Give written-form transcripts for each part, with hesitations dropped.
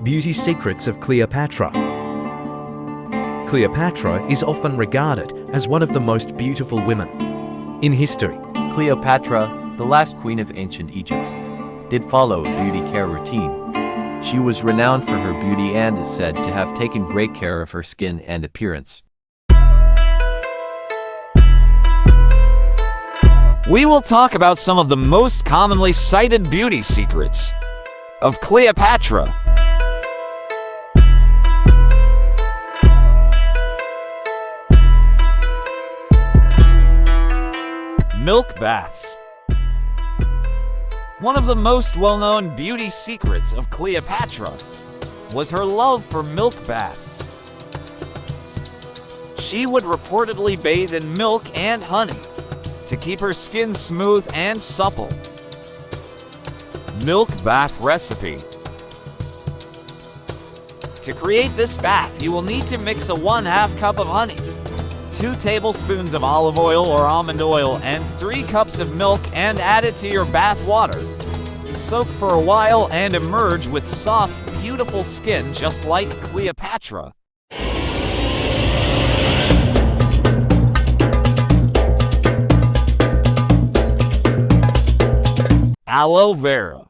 Beauty secrets of Cleopatra. Cleopatra is often regarded as one of the most beautiful women in history. Cleopatra, the last queen of ancient Egypt, did follow a beauty care routine. She was renowned for her beauty and is said to have taken great care of her skin and appearance. We will talk about some of the most commonly cited beauty secrets of Cleopatra. Milk baths. One of the most well-known beauty secrets of Cleopatra was her love for milk baths. She would reportedly bathe in milk and honey to keep her skin smooth and supple. Milk bath recipe. To create this bath, you will need to mix a 1/2 cup of honey, 2 tablespoons of olive oil or almond oil, and 3 cups of milk, and add it to your bath water. Soak for a while and emerge with soft, beautiful skin just like Cleopatra. Aloe vera.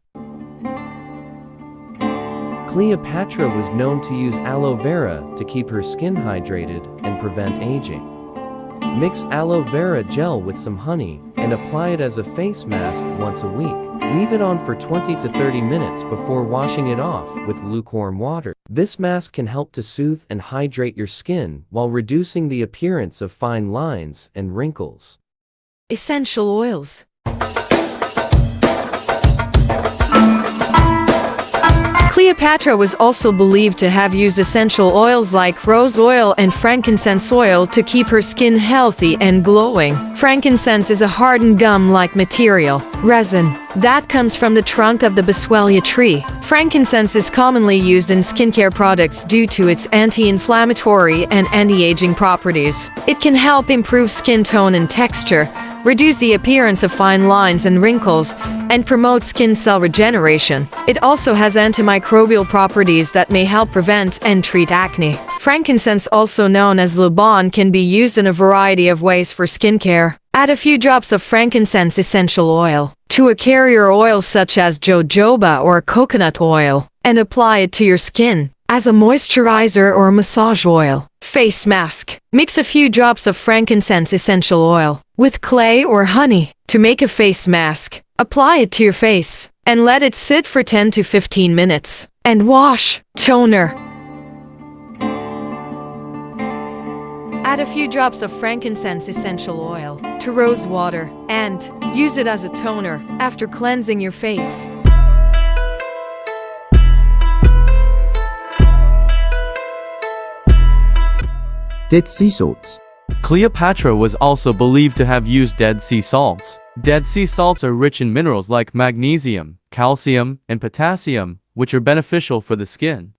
Cleopatra was known to use aloe vera to keep her skin hydrated and prevent aging. Mix aloe vera gel with some honey and apply it as a face mask once a week. Leave it on for 20 to 30 minutes before washing it off with lukewarm water. This mask can help to soothe and hydrate your skin while reducing the appearance of fine lines and wrinkles. Essential oils. Cleopatra was also believed to have used essential oils like rose oil and frankincense oil to keep her skin healthy and glowing. Frankincense is a hardened gum-like material, resin, that comes from the trunk of the boswellia tree. Frankincense is commonly used in skincare products due to its anti-inflammatory and anti-aging properties. It can help improve skin tone and texture, reduce the appearance of fine lines and wrinkles, and promote skin cell regeneration. It also has antimicrobial properties that may help prevent and treat acne. Frankincense, also known as Lubon, can be used in a variety of ways for skincare. Add a few drops of frankincense essential oil to a carrier oil such as jojoba or coconut oil, and apply it to your skin as a moisturizer or massage oil. Face mask. Mix a few drops of frankincense essential oil with clay or honey to make a face mask. Apply it to your face and let it sit for 10 to 15 minutes. And wash. Toner. Add a few drops of frankincense essential oil to rose water and use it as a toner after cleansing your face. Dead sea salts. Cleopatra was also believed to have used Dead Sea salts. Dead sea salts are rich in minerals like magnesium, calcium, and potassium, which are beneficial for the skin.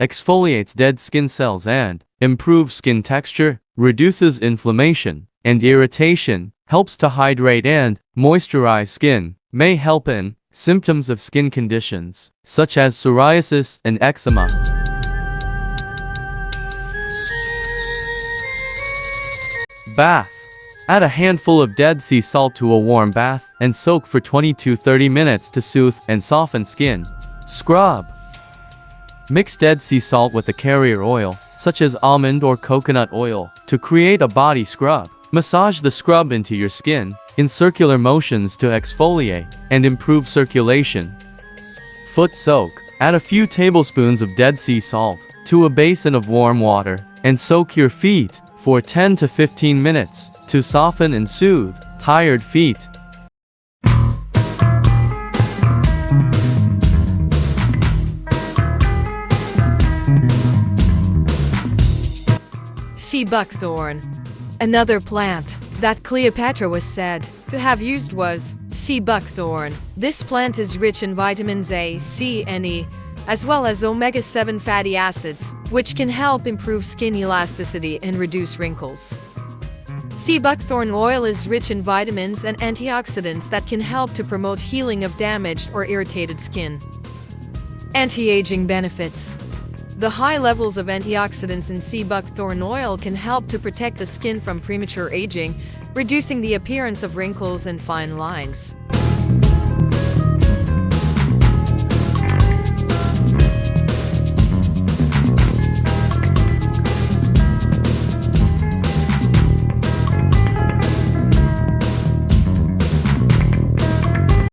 Exfoliates dead skin cells and improves skin texture, reduces inflammation and irritation, helps to hydrate and moisturize skin, may help in symptoms of skin conditions such as psoriasis and eczema. Bath. Add a handful of Dead Sea salt to a warm bath and soak for 20 to 30 minutes to soothe and soften skin. Scrub. Mix Dead Sea salt with a carrier oil, such as almond or coconut oil, to create a body scrub. Massage the scrub into your skin in circular motions to exfoliate and improve circulation. Foot soak. Add a few tablespoons of Dead Sea salt to a basin of warm water and soak your feet for 10 to 15 minutes to soften and soothe tired feet. Sea buckthorn. Another plant that Cleopatra was said to have used was sea buckthorn. This plant is rich in vitamins A, C, and E, as well as omega-7 fatty acids, which can help improve skin elasticity and reduce wrinkles. Sea buckthorn oil is rich in vitamins and antioxidants that can help to promote healing of damaged or irritated skin. Anti-aging benefits. The high levels of antioxidants in sea buckthorn oil can help to protect the skin from premature aging, reducing the appearance of wrinkles and fine lines.